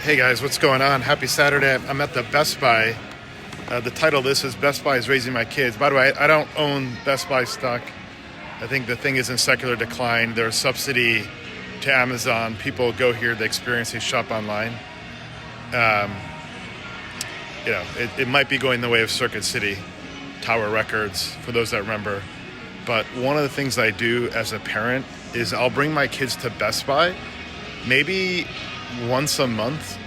Hey guys, what's going on? Happy Saturday. I'm at the Best Buy. The title of this is Best Buy is Raising My Kids. By the way, I don't own Best Buy stock. I think the thing is in secular decline. There's subsidy to Amazon. People go here, they experience, they shop online. It might be going the way of Circuit City, Tower Records, for those that remember. But one of the things I do as a parent is I'll bring my kids to Best Buy, maybe once a month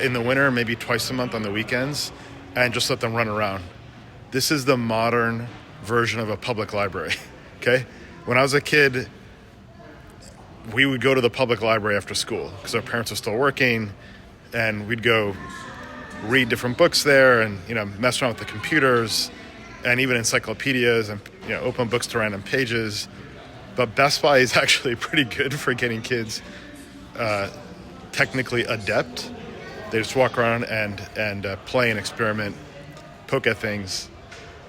in the winter, maybe twice a month on the weekends, and just let them run around. This is the modern version of a public library, okay? When I was a kid, we would go to the public library after school because our parents were still working, and we'd go read different books there and, mess around with the computers and even encyclopedias and, open books to random pages. But Best Buy is actually pretty good for getting kids technically adept. They just walk around and play and experiment, poke at things.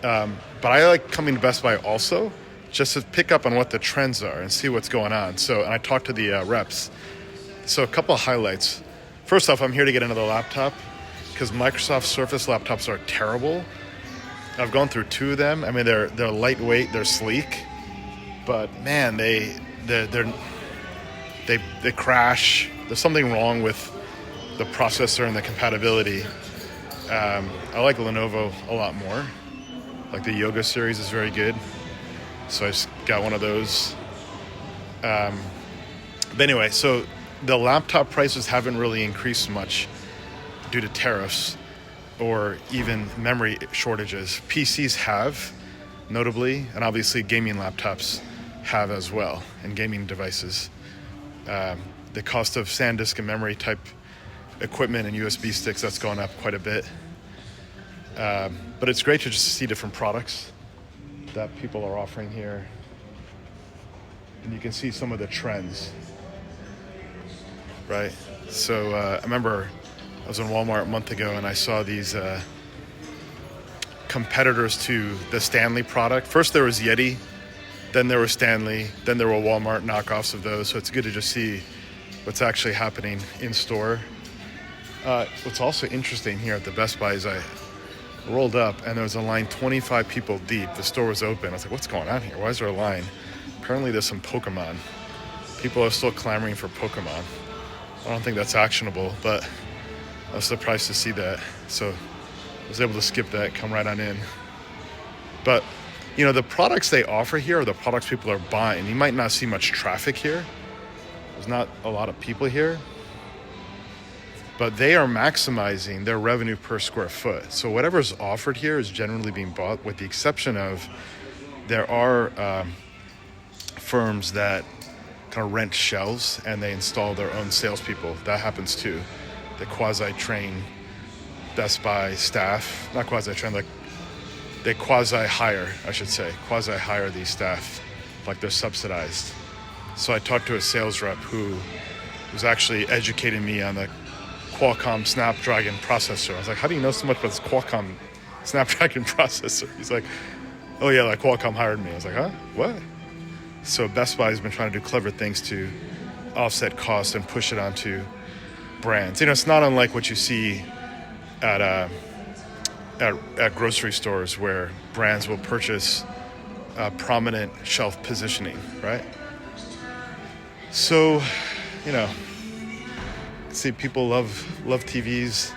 But I like coming to Best Buy also just to pick up on what the trends are and see what's going on. And I talked to the reps. So a couple of highlights. First off, I'm here to get another laptop because Microsoft Surface laptops are terrible. I've gone through two of them. I mean, they're lightweight, they're sleek, but man, they crash. There's something wrong with the processor and the compatibility. I like Lenovo a lot more. Like the Yoga series is very good. So I just got one of those. But anyway, so the laptop prices haven't really increased much due to tariffs or even memory shortages. PCs have, notably, and obviously gaming laptops have as well, and gaming devices. The cost of SanDisk and memory type equipment and USB sticks, that's gone up quite a bit. But it's great to just see different products that people are offering here. And you can see some of the trends, right? So I remember I was in Walmart a month ago and I saw these competitors to the Stanley product. First there was Yeti, then there was Stanley, then there were Walmart knockoffs of those. So it's good to just see what's actually happening in store. What's also interesting here at the Best Buy is I rolled up and there was a line 25 people deep. The store was open. I was like, what's going on here? Why is there a line? Apparently there's some Pokemon. People are still clamoring for Pokemon. I don't think that's actionable, but I was surprised to see that. So I was able to skip that, come right on in. But, the products they offer here are the products people are buying. You might not see much traffic here. There's not a lot of people here. But they are maximizing their revenue per square foot. So whatever's offered here is generally being bought, with the exception of there are firms that kind of rent shelves and they install their own salespeople. That happens too. They quasi-train Best Buy staff, not quasi-train, like they quasi-hire these staff, like they're subsidized. So I talked to a sales rep who was actually educating me on the Qualcomm Snapdragon processor. I was like, how do you know so much about this Qualcomm Snapdragon processor? He's like, oh yeah, like Qualcomm hired me. I was like, huh? What? So Best Buy has been trying to do clever things to offset costs and push it onto brands. It's not unlike what you see at grocery stores where brands will purchase prominent shelf positioning, right? So, see, people love TVs.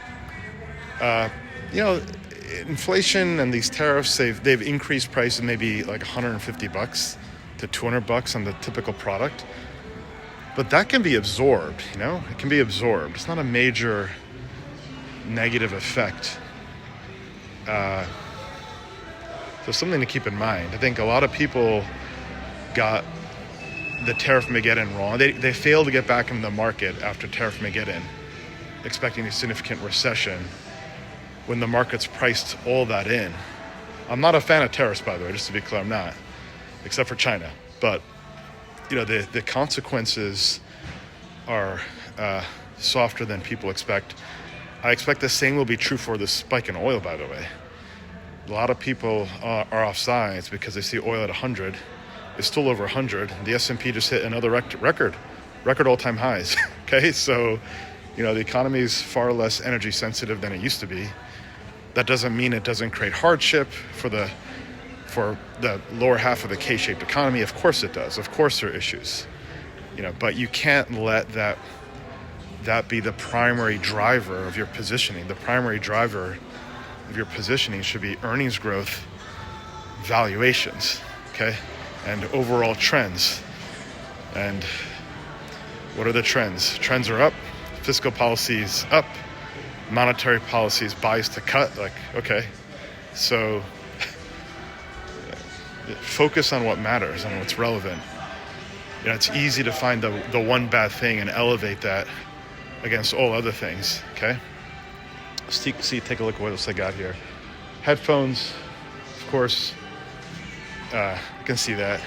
Inflation and these tariffs, they've increased prices maybe like $150 to $200 on the typical product. But that can be absorbed, It can be absorbed. It's not a major negative effect. So something to keep in mind. I think a lot of people got the Tariff-mageddon wrong. They failed to get back into the market after Tariff-mageddon, expecting a significant recession when the market's priced all that in. I'm not a fan of tariffs, by the way, just to be clear, I'm not, except for China. But, the consequences are softer than people expect. I expect the same will be true for the spike in oil, by the way. A lot of people are off sides because they see oil at 100. It's still over 100. The S&P just hit another record all-time highs. Okay, so The economy is far less energy sensitive than it used to be. That doesn't mean it doesn't create hardship for the lower half of the K-shaped economy. Of course it does. Of course there are issues. But you can't let that be the primary driver of your positioning. The primary driver of your positioning should be earnings growth, valuations, okay, and overall trends. And what are the trends? Trends are up. Fiscal policies up. Monetary policies biased to cut. Okay, so focus on what matters and what's relevant. It's easy to find the one bad thing and elevate that against all other things, okay? Take a look at what else I got here. Headphones, of course, you can see that.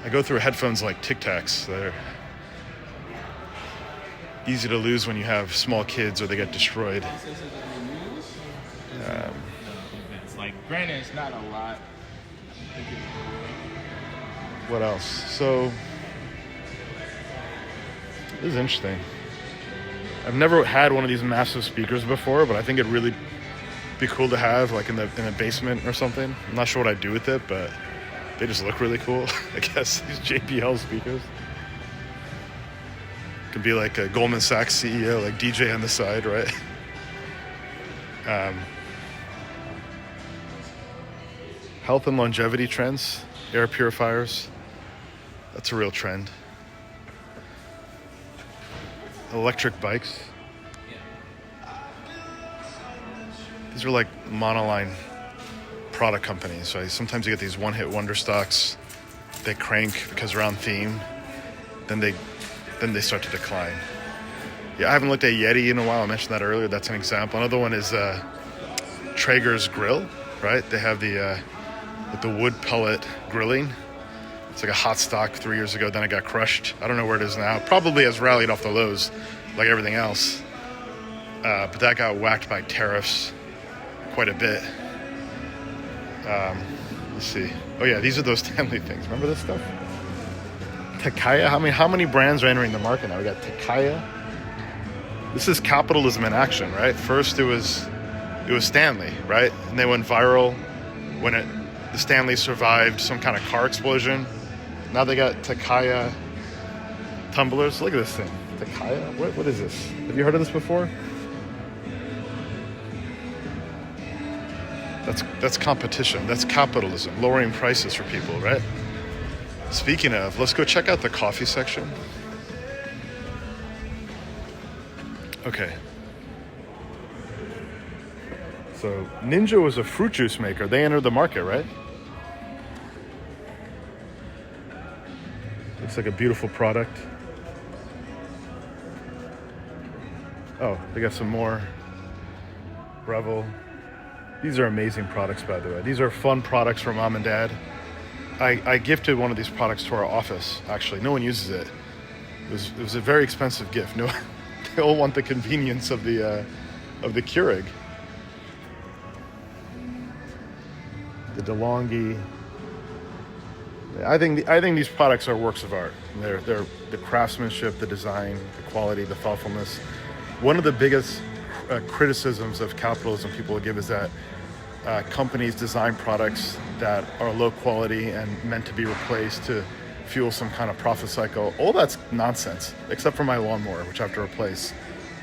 I go through headphones like Tic Tacs. They're easy to lose when you have small kids or they get destroyed. Granted, it's not a lot. What else? So, this is interesting. I've never had one of these massive speakers before, but I think it'd really be cool to have, like in the basement or something. I'm not sure what I'd do with it, but they just look really cool. I guess these JBL speakers. Could be like a Goldman Sachs CEO, like DJ on the side, right? Health and longevity trends, air purifiers. That's a real trend. Electric bikes. These are like monoline product companies, right? Sometimes you get these one-hit wonder stocks. They crank because they're on theme. Then they start to decline. Yeah, I haven't looked at Yeti in a while. I mentioned that earlier. That's an example. Another one is Traeger's Grill, right? They have the wood pellet grilling. It's like a hot stock 3 years ago. Then it got crushed. I don't know where it is now. Probably has rallied off the lows like everything else. But that got whacked by tariffs quite a bit. Let's see. Oh yeah, these are those Stanley things. Remember this stuff? Takaya. How many brands are entering the market now? We got Takaya. This is capitalism in action, right? First it was Stanley, right? And they went viral when the Stanley survived some kind of car explosion. Now they got Takaya tumblers. Look at this thing. Takaya? What is this? Have you heard of this before? That's competition. That's capitalism. Lowering prices for people, right? Speaking of, let's go check out the coffee section. Okay. So Ninja was a fruit juice maker. They entered the market, right? Looks like a beautiful product. Oh, they got some more. Breville. These are amazing products, by the way. These are fun products for mom and dad. I gifted one of these products to our office, actually. No one uses it. It was a very expensive gift. No, they all want the convenience of the Keurig. The DeLonghi. I think these products are works of art. They're the craftsmanship, the design, the quality, the thoughtfulness. One of the biggest criticisms of capitalism people will give is that companies design products that are low quality and meant to be replaced to fuel some kind of profit cycle. All that's nonsense, except for my lawnmower, which I have to replace.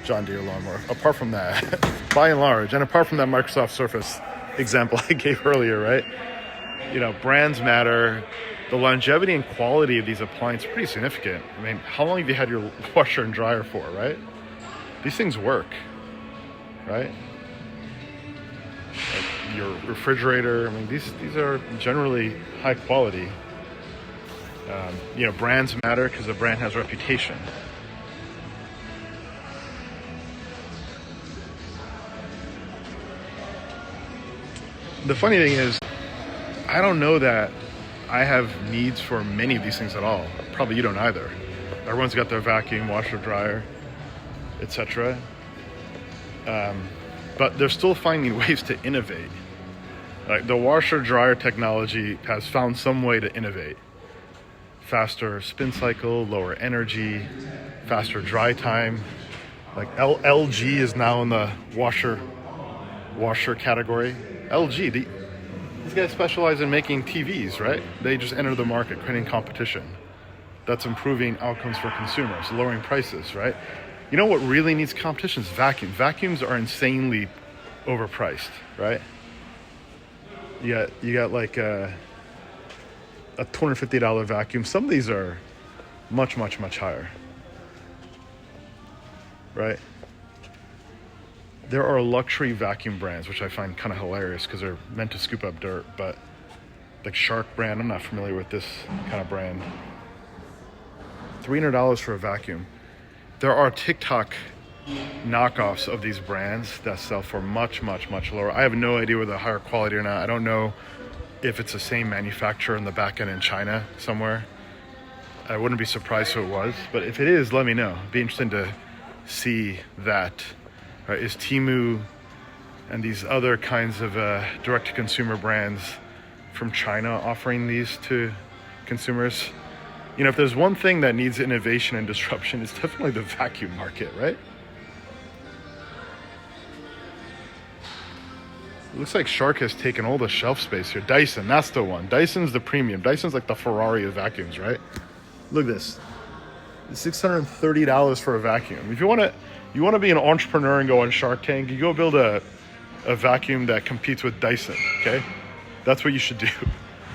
John Deere lawnmower. Apart from that, by and large, and apart from that Microsoft Surface example I gave earlier, right? Brands matter. The longevity and quality of these appliances is pretty significant. I mean, how long have you had your washer and dryer for, right? These things work, right? Like your refrigerator, I mean, these are generally high quality. Brands matter because the brand has reputation. The funny thing is, I don't know that I have needs for many of these things at all. Probably you don't either. Everyone's got their vacuum, washer, dryer, etc. But they're still finding ways to innovate. Like the washer dryer technology has found some way to innovate. Faster spin cycle, lower energy, faster dry time. Like LG is now in the washer category. LG, these guys specialize in making TVs, right? They just enter the market, creating competition. That's improving outcomes for consumers, lowering prices, right? You know what really needs competition is vacuums. Vacuums are insanely overpriced, right? You got like a $250 vacuum. Some of these are much higher, right? There are luxury vacuum brands, which I find kind of hilarious because they're meant to scoop up dirt, but like Shark brand, I'm not familiar with this kind of brand. $300 for a vacuum. There are TikTok knockoffs of these brands that sell for much lower. I have no idea whether they're higher quality or not. I don't know if it's the same manufacturer in the back end in China somewhere. I wouldn't be surprised if it was, but if it is, let me know. It'd be interesting to see that. Right? Is Temu and these other kinds of direct-to-consumer brands from China offering these to consumers? You know, if there's one thing that needs innovation and disruption, it's definitely the vacuum market, right? It looks like Shark has taken all the shelf space here. Dyson, that's the one. Dyson's the premium. Dyson's like the Ferrari of vacuums, right? Look at this. $630 for a vacuum. If you want to be an entrepreneur and go on Shark Tank, you go build a vacuum that competes with Dyson, okay? That's what you should do.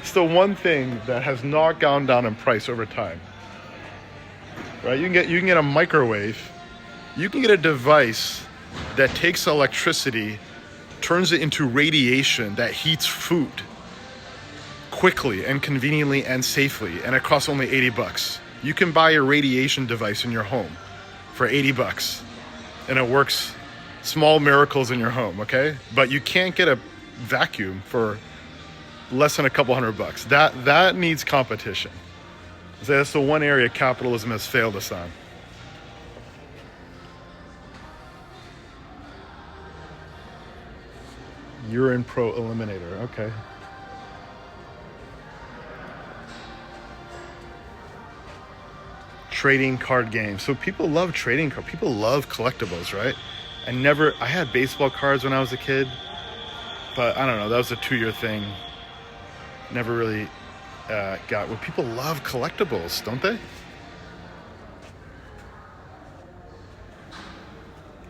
It's the one thing that has not gone down in price over time. Right? You can get a microwave. You can get a device that takes electricity, turns it into radiation that heats food quickly and conveniently and safely, and it costs only $80. You can buy a radiation device in your home for $80, and it works. Small miracles in your home, okay? But you can't get a vacuum for less than a couple $100. That needs competition. So that's the one area capitalism has failed us on. Urine Pro Eliminator, okay. Trading card games. So people love trading cards. People love collectibles, right? I had baseball cards when I was a kid, but I don't know, that was a 2-year thing. Never really got. Well, people love collectibles, don't they?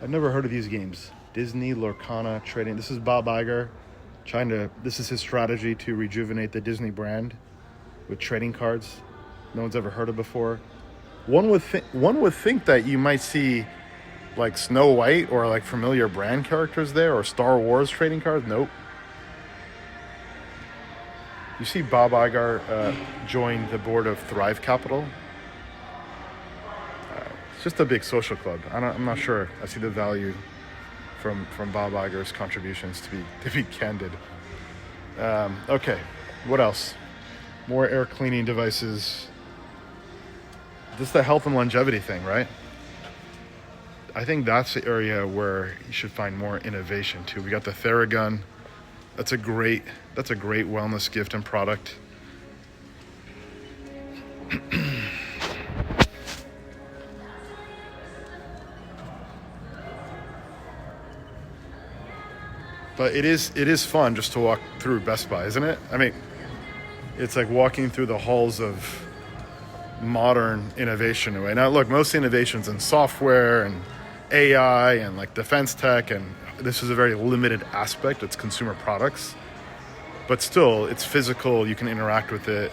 I've never heard of these games. Disney, Lorcana, trading. This is Bob Iger this is his strategy to rejuvenate the Disney brand with trading cards no one's ever heard of before. One would think that you might see like Snow White or like familiar brand characters there, or Star Wars trading cards. Nope. You see Bob Iger joined the board of Thrive Capital. It's just a big social club. I'm not sure I see the value from Bob Iger's contributions, to be candid. Okay, what else? More air cleaning devices. This is the health and longevity thing, right? I think that's the area where you should find more innovation too. We got the Theragun. That's a great wellness gift and product. But it is fun just to walk through Best Buy, isn't it? I mean, it's like walking through the halls of modern innovation. Now, look, most innovations in software and AI and like defense tech, and this is a very limited aspect. It's consumer products, but still, it's physical. You can interact with it.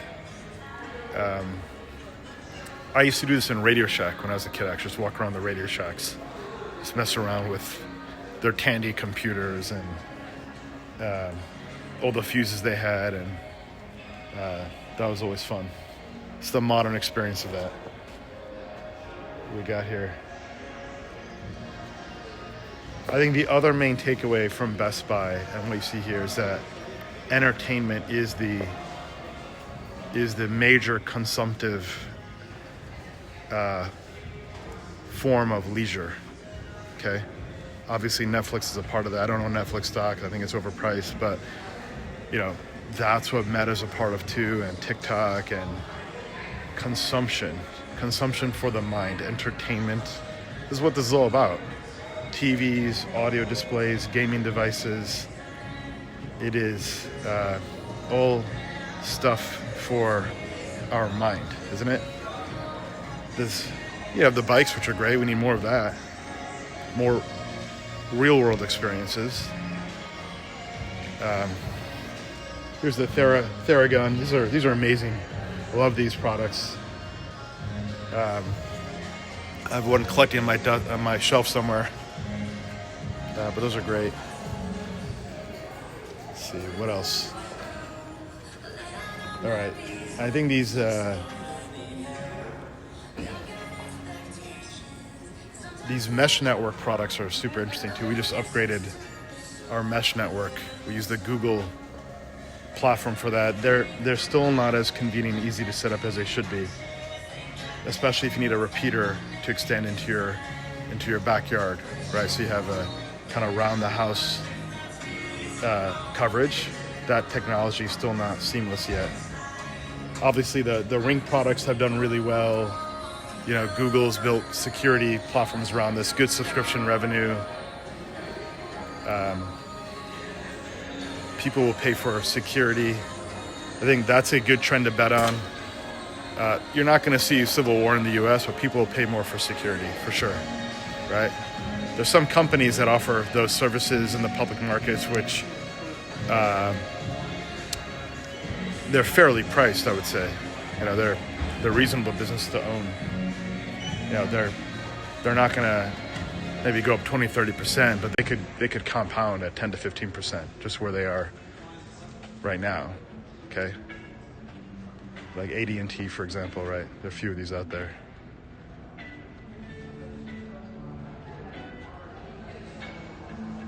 I used to do this in Radio Shack when I was a kid. I just walk around the Radio Shacks, just mess around with their Tandy computers and all the fuses they had, and that was always fun. It's the modern experience of that. What we got here. I think the other main takeaway from Best Buy and what you see here is that entertainment is the major consumptive form of leisure. Okay, obviously Netflix is a part of that. I don't own Netflix stock. I think it's overpriced, but you know, that's what Meta's a part of too, and TikTok, and consumption for the mind, entertainment. This is what this is all about. TVs, audio displays, gaming devices. It is all stuff for our mind, isn't it? You have the bikes, which are great. We need more of that. More real-world experiences. Here's the Theragun. These are amazing. I love these products. I have one collecting on my shelf somewhere. But those are great. Let's see, what else? All right, I think these mesh network products are super interesting too. We just upgraded our mesh network. We use the Google platform for that. They're still not as convenient and easy to set up as they should be, especially if you need a repeater to extend into your backyard, right? So you have a kind of round the house coverage. That technology is still not seamless yet. Obviously, the Ring products have done really well. You know, Google's built security platforms around this, good subscription revenue. People will pay for security. I think that's a good trend to bet on. You're not going to see civil war in the U.S., but people will pay more for security, for sure, right? There's some companies that offer those services in the public markets, which they're fairly priced, I would say. You know, they're reasonable business to own. You know, they're not going to maybe go up 20-30%, but they could compound at 10 to 15%, just where they are right now. Okay, like AT&T, for example, right? There are a few of these out there.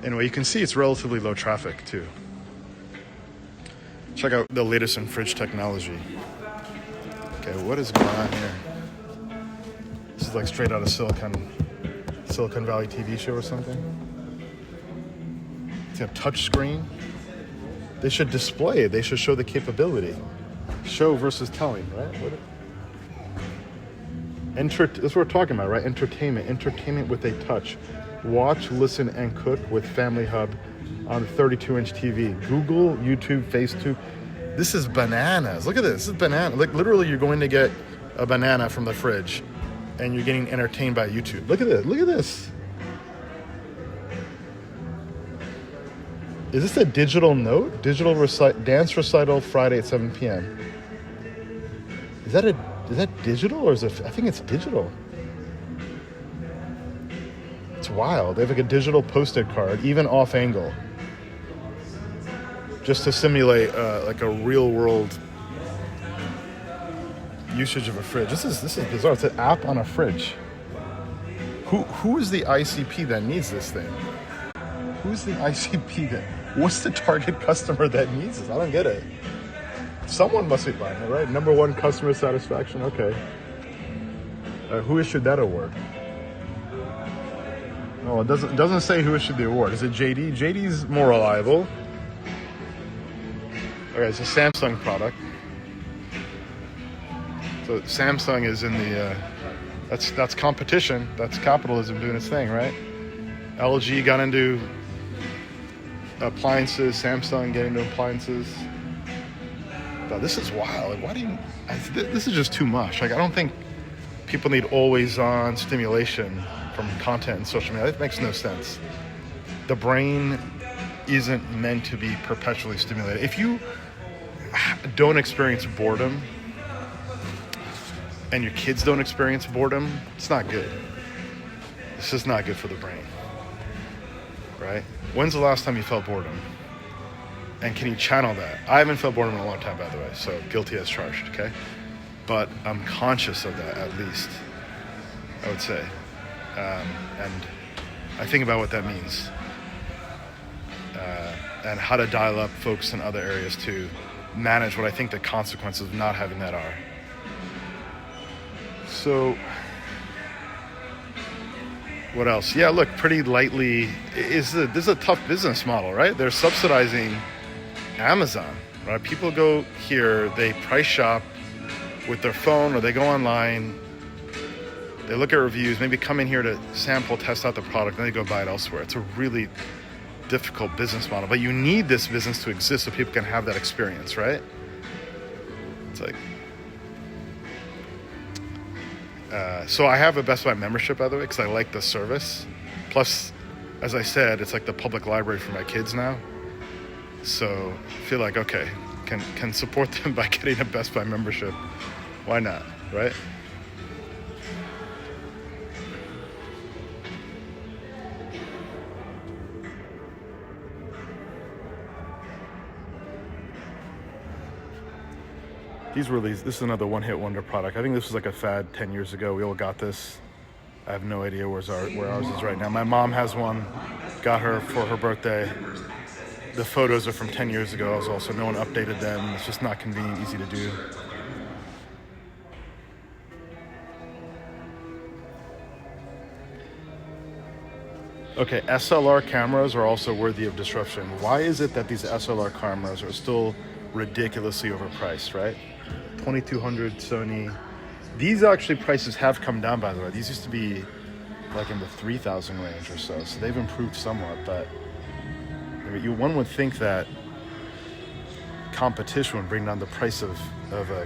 Anyway, you can see it's relatively low traffic too. Check out the latest in fridge technology. Okay, what is going on here? This is like straight out of Silicon Valley TV show or something. It's a touch screen. They should display it. They should show the capability. Show versus telling, right? That's what we're talking about, right? Entertainment with a touch. Watch, listen, and cook with Family Hub on 32-inch TV. Google, YouTube, FaceTube. This is bananas. Look at this. This is banana. Like literally, you're going to get a banana from the fridge, and you're getting entertained by YouTube. Look at this. Look at this. Is this a digital note? Dance recital Friday at 7 p.m. Is that digital or is it? I think it's digital. It's wild. They have like a digital Post-it card, even off angle, just to simulate like a real world usage of a fridge. This is bizarre. It's an app on a fridge. Who is the ICP that needs this thing? Who's the ICP that? What's the target customer that needs this? I don't get it. Someone must be buying it, right? Number one customer satisfaction. Okay. Who issued that award? Oh, it doesn't say who issued the award. Is it JD? JD's more reliable. Okay, it's a Samsung product. So Samsung is in the that's competition. That's capitalism doing its thing, right? LG got into appliances. Samsung getting into appliances. But this is wild. This is just too much. Like, I don't think people need always-on stimulation from content and social media. That makes no sense. The brain isn't meant to be perpetually stimulated. If you don't experience boredom and your kids don't experience boredom, it's not good. It's just not good for the brain, right? When's the last time you felt boredom? And can you channel that? I haven't felt boredom in a long time, by the way, so guilty as charged, okay? But I'm conscious of that, at least, I would say. And I think about what that means and how to dial up focus in other areas to manage what I think the consequences of not having that are. So, what else? Yeah, look, pretty lightly, this is a tough business model, right? They're subsidizing Amazon, right? People go here, they price shop with their phone or they go online They look at reviews, maybe come in here to sample, test out the product, then they go buy it elsewhere. It's a really difficult business model, but you need this business to exist so people can have that experience, right? It's like, so I have a Best Buy membership, by the way, because I like the service. Plus, as I said, it's like the public library for my kids now. So I feel like, okay, can support them by getting a Best Buy membership. Why not, right? This is another one-hit wonder product. I think this was like a fad 10 years ago. We all got this. I have no idea where ours is right now. My mom has one, got her for her birthday. The photos are from 10 years ago as well, so no one updated them. It's just not convenient, easy to do. Okay, SLR cameras are also worthy of disruption. Why is it that these SLR cameras are still ridiculously overpriced, right? 2200 Sony. These actually prices have come down, by the way. These used to be like in the 3,000 range or so they've improved somewhat, but one would think that competition would bring down the price of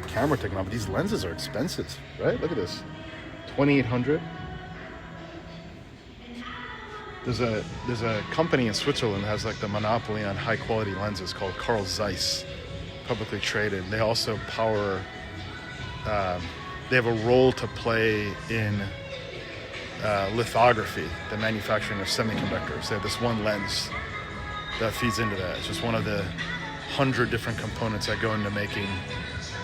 camera technology. These lenses are expensive, right? Look at this, 2,800. There's a company in Switzerland that has like the monopoly on high quality lenses called Carl Zeiss, publicly traded. They also power, they have a role to play in lithography, the manufacturing of semiconductors. They have this one lens that feeds into that. It's just one of the 100 different components that go into making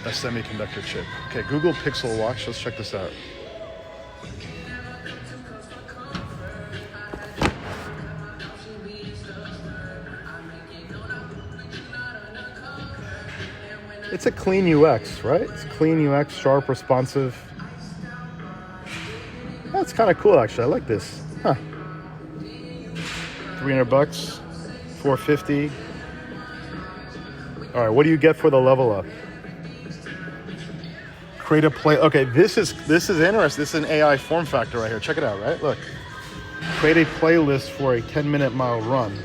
a semiconductor chip. Okay, Google Pixel Watch, let's check this out. It's a clean UX, right? It's clean UX, sharp, responsive. That's kind of cool, actually. I like this. Huh. $300, $450. All right, what do you get for the level up? Create a play. Okay, this is interesting. This is an AI form factor right here. Check it out, right? Look. Create a playlist for a 10-minute mile run.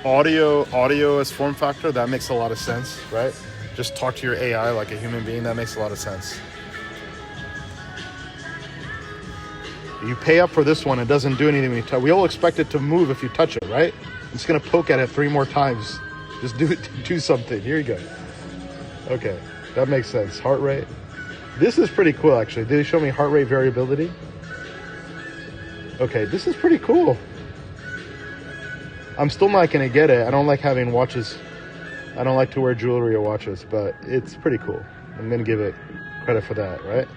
Audio as form factor. That makes a lot of sense, right? Just talk to your AI like a human being. That makes a lot of sense. You pay up for this one. It doesn't do anything when you touch. We all expect it to move if you touch it, right? I'm just going to poke at it 3 more times. Just do something. Here you go. Okay, that makes sense. Heart rate. This is pretty cool, actually. Did they show me heart rate variability? Okay, this is pretty cool. I'm still not going to get it. I don't like having watches. I don't like to wear jewelry or watches, but it's pretty cool. I'm going to give it credit for that, right?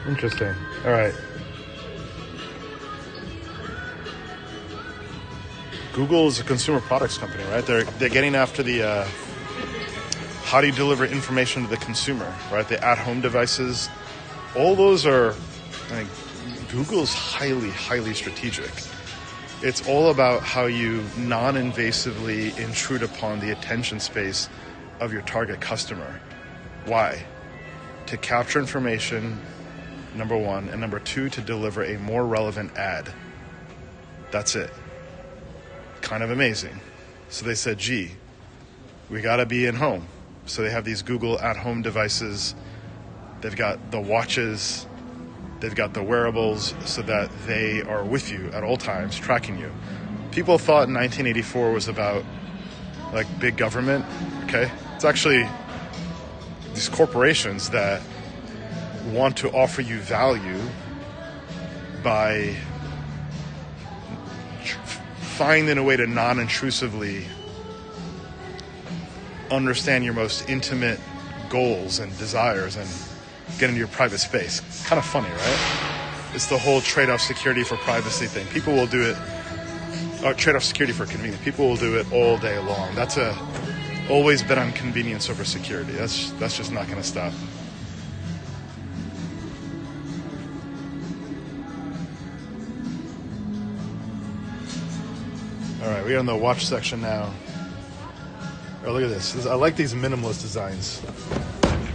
Interesting. All right. Google is a consumer products company, right? They're getting after the how do you deliver information to the consumer, right? The at-home devices, all those are, I think, Google's highly strategic. It's all about how you non-invasively intrude upon the attention space of your target customer. Why? To capture information, number one, and number two, to deliver a more relevant ad. That's it. Kind of amazing. So they said, gee, we gotta be in home. So they have these Google at-home devices. They've got the watches. They've got the wearables so that they are with you at all times, tracking you. People thought 1984 was about like big government, okay? It's actually these corporations that want to offer you value by finding a way to non-intrusively understand your most intimate goals and desires and get into your private space. Kind of funny, right? It's the whole trade-off security for privacy thing. People will do it, or trade-off security for convenience. People will do it all day long. That's always been on convenience over security. That's just not going to stop. All right, we're on the watch section now. Oh, look at this. I like these minimalist designs.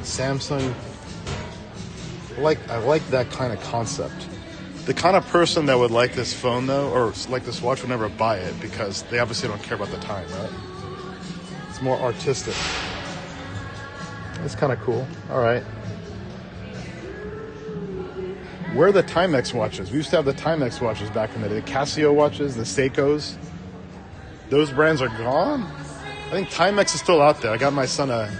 Samsung. I like that kind of concept. The kind of person that would like this phone though, or like this watch, would never buy it because they obviously don't care about the time, right? It's more artistic. It's kind of cool. All right. Where are the Timex watches? We used to have the Timex watches back in the day. The Casio watches, the Seikos. Those brands are gone. I think Timex is still out there. I got my son a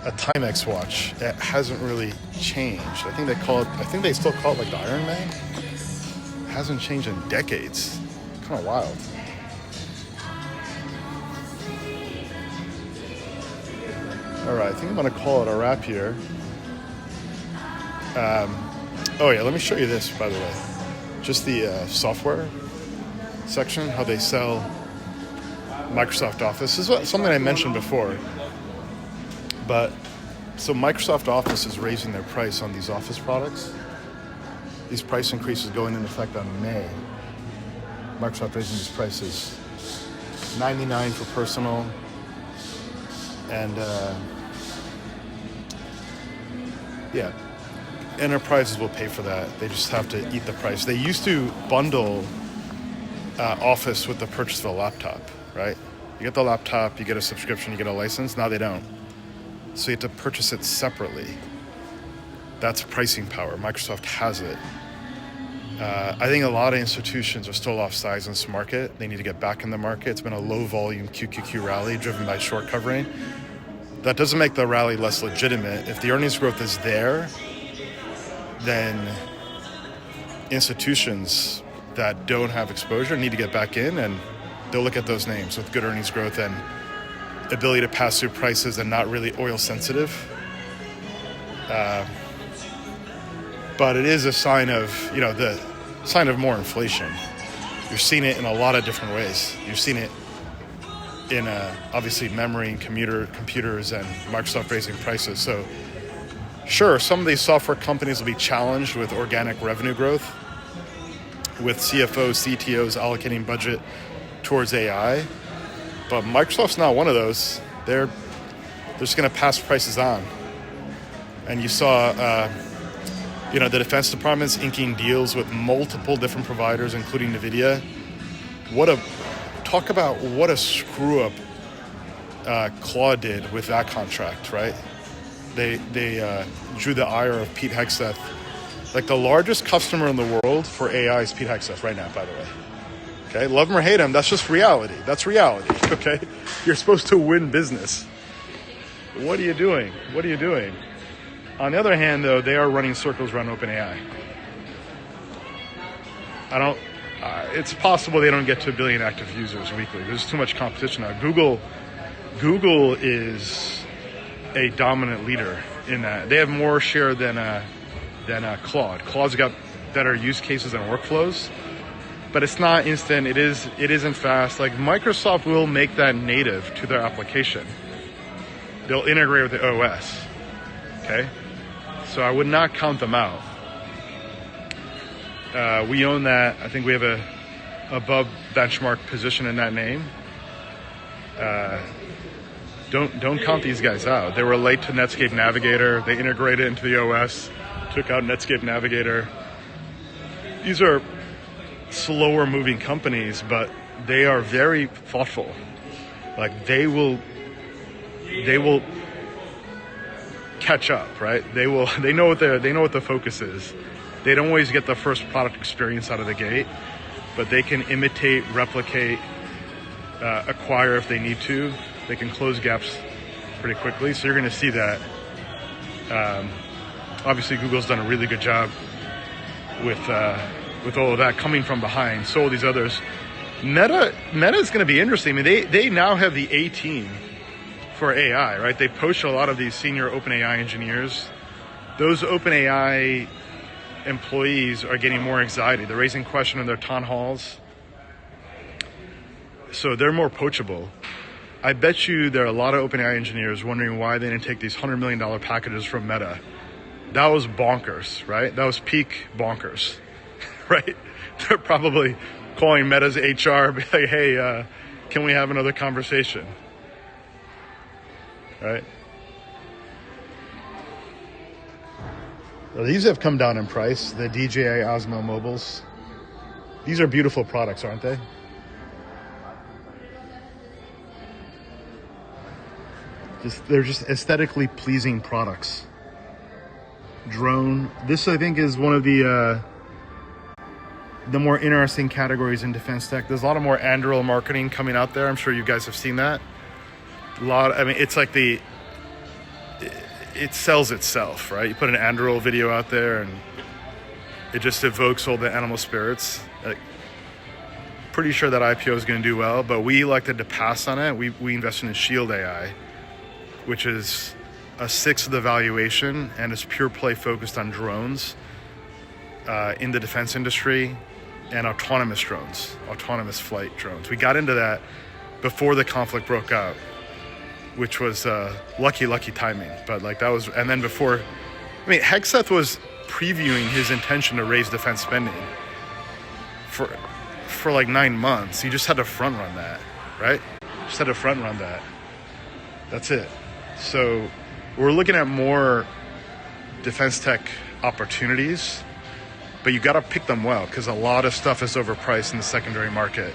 Timex watch. It hasn't really changed. I think they still call it like the Iron Man. It hasn't changed in decades. Kind of wild. All right, I think I'm gonna call it a wrap here. Oh yeah, let me show you this, by the way. Just the software section, how they sell Microsoft Office. This is something I mentioned before. But, so Microsoft Office is raising their price on these Office products. These price increases going into effect on May. Microsoft raising these prices. $99 for personal, and yeah. Enterprises will pay for that. They just have to eat the price. They used to bundle Office with the purchase of a laptop, right? You get the laptop, you get a subscription, you get a license. Now they don't. So you have to purchase it separately. That's pricing power. Microsoft has it. I think a lot of institutions are still off size in this market. They need to get back in the market. It's been a low volume QQQ rally driven by short covering. That doesn't make the rally less legitimate. If the earnings growth is there, then institutions that don't have exposure need to get back in, and they'll look at those names with good earnings growth and ability to pass through prices and not really oil sensitive. But it is a sign of, the sign of more inflation. You're seeing it in a lot of different ways. You've seen it in obviously memory and computers and Microsoft raising prices. So sure, some of these software companies will be challenged with organic revenue growth, with CFOs, CTOs allocating budget towards AI. But Microsoft's not one of those. They're just going to pass prices on. And you saw, the Defense Department's inking deals with multiple different providers, including NVIDIA. Talk about what a screw up Claude did with that contract, right? They drew the ire of Pete Hegseth. Like, the largest customer in the world for AI is Pete Hegseth right now, by the way. Okay, love him or hate him, that's just reality. That's reality, okay? You're supposed to win business. What are you doing? On the other hand, though, they are running circles around OpenAI. It's possible they don't get to 1 billion active users weekly. There's too much competition now. Google is a dominant leader in that. They have more share than Claude. Claude's got better use cases and workflows, but it's not instant. It isn't fast. Like, Microsoft will make that native to their application. They'll integrate with the OS. Okay, so I would not count them out. We own that. I think we have a above benchmark position in that name. Don't count these guys out. They were late to Netscape Navigator. They integrated into the OS, took out Netscape Navigator. These are slower moving companies, but they are very thoughtful. Like, they will catch up, right? They know what the focus is. They don't always get the first product experience out of the gate, but they can imitate, replicate, acquire if they need to. They can close gaps pretty quickly. So you're going to see that. Obviously, Google's done a really good job with all of that coming from behind. So all these others. Meta is going to be interesting. I mean, they now have the A team for AI, right? They poach a lot of these senior OpenAI engineers. Those OpenAI employees are getting more anxiety. They're raising questions in their town halls. So they're more poachable. I bet you there are a lot of OpenAI engineers wondering why they didn't take these $100 million packages from Meta. That was bonkers, right? That was peak bonkers, right? They're probably calling Meta's HR, be like, hey, can we have another conversation? Right? These have come down in price, the DJI Osmo mobiles. These are beautiful products, aren't they? They're just aesthetically pleasing products. Drone. This, I think, is one of the more interesting categories in defense tech. There's a lot of more Anduril marketing coming out there. I'm sure you guys have seen that. It's like it sells itself, right? You put an Anduril video out there and it just evokes all the animal spirits. Pretty sure that IPO is going to do well, but we elected to pass on it. We invested in Shield AI, which is a sixth of the valuation and is pure play focused on drones in the defense industry and autonomous drones, autonomous flight drones. We got into that before the conflict broke out, which was lucky timing. But and then before, Hegseth was previewing his intention to raise defense spending for like 9 months. You just had to front run that, right? Just had to front run that. That's it. So we're looking at more defense tech opportunities, but you got to pick them well because a lot of stuff is overpriced in the secondary market.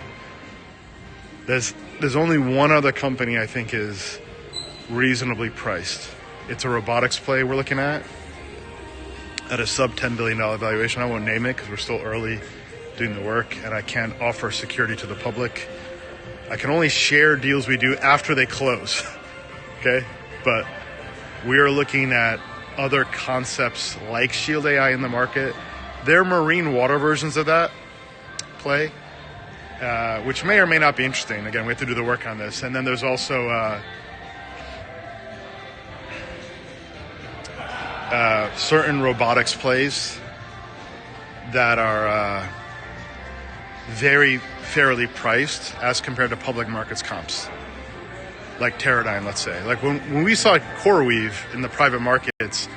There's only one other company I think is reasonably priced. It's a robotics play we're looking at a sub $10 billion valuation. I won't name it because we're still early doing the work and I can't offer security to the public. I can only share deals we do after they close. Okay? But we are looking at other concepts like Shield AI in the market. They're marine water versions of that play, which may or may not be interesting. Again, we have to do the work on this. And then there's also certain robotics plays that are very fairly priced as compared to public markets comps. Like Teradyne, let's say. Like when we saw CoreWeave in the private markets,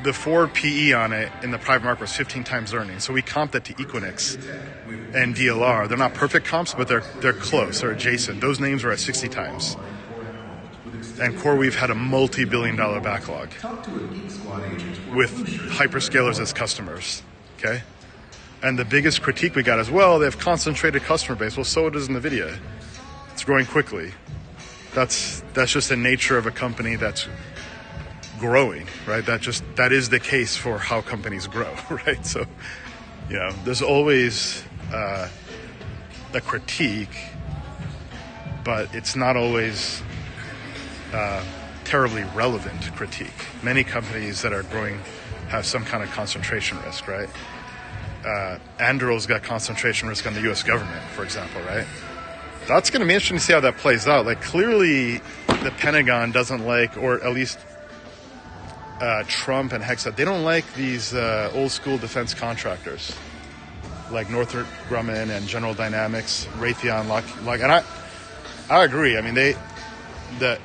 the forward PE on it in the private market was 15 times earnings. So we comped that to Equinix and DLR. They're not perfect comps, but they're close, they're adjacent. Those names were at 60 times. And CoreWeave had a multi-billion-dollar backlog with hyperscalers as customers, okay? And the biggest critique we got as well, they have concentrated customer base. Well, so does NVIDIA. It's growing quickly. That's just the nature of a company that's growing, right? That is the case for how companies grow, right? So, there's always a critique, but it's not always terribly relevant critique. Many companies that are growing have some kind of concentration risk, right? Anduril's got concentration risk on the U.S. government, for example, right? That's going to be interesting to see how that plays out. Like, clearly, the Pentagon doesn't like, or at least Trump and Hegseth, they don't like these old school defense contractors like Northrop Grumman and General Dynamics, Raytheon, Lockheed. And I agree. I mean, the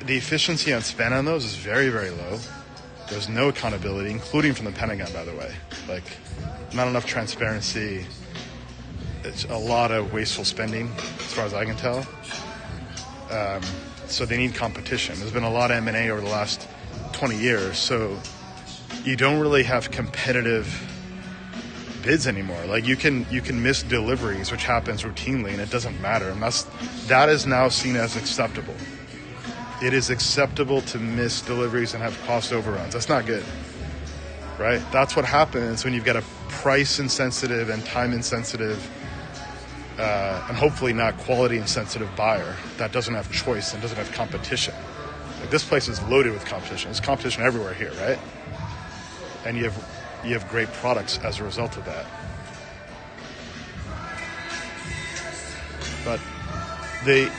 efficiency on spend on those is very, very low. There's no accountability, including from the Pentagon, by the way. Like, not enough transparency. It's a lot of wasteful spending, as far as I can tell. So they need competition. There's been a lot of M&A over the last 20 years, so you don't really have competitive bids anymore. Like, you can miss deliveries, which happens routinely, and it doesn't matter. And that is now seen as acceptable. It is acceptable to miss deliveries and have cost overruns. That's not good, right? That's what happens when you've got a price-insensitive and time-insensitive and hopefully not quality-insensitive buyer that doesn't have choice and doesn't have competition. Like, this place is loaded with competition. There's competition everywhere here, right? And you have great products as a result of that. But the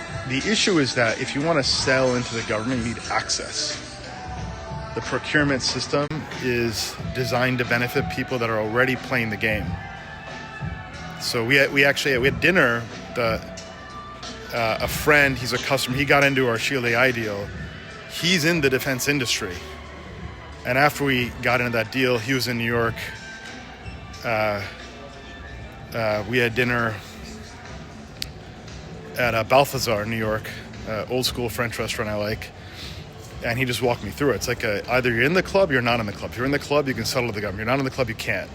issue is that if you want to sell into the government, you need access. The procurement system is designed to benefit people that are already playing the game. So we had dinner. A friend, he's a customer. He got into our Shield AI deal. He's in the defense industry, and after we got into that deal, he was in New York. We had dinner at Balthazar, New York, old school French restaurant I like. And he just walked me through it. It's like either you're in the club, you're not in the club. If you're in the club, you can settle to the government. You're not in the club, you can't.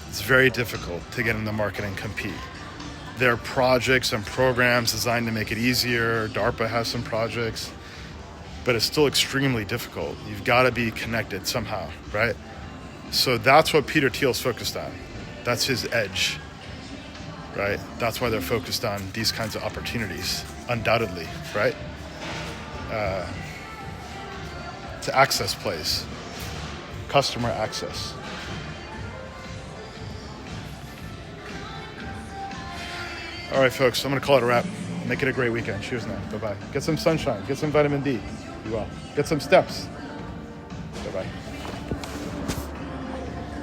It's very difficult to get in the market and compete. There are projects and programs designed to make it easier. DARPA has some projects, but it's still extremely difficult. You've got to be connected somehow, right? So that's what Peter Thiel's focused on. That's his edge, right? That's why they're focused on these kinds of opportunities, undoubtedly, right? To access plays, customer access. All right, folks, I'm going to call it a wrap. Make it a great weekend. Cheers now. Bye-bye. Get some sunshine. Get some vitamin D. Be well. Get some steps. Bye-bye.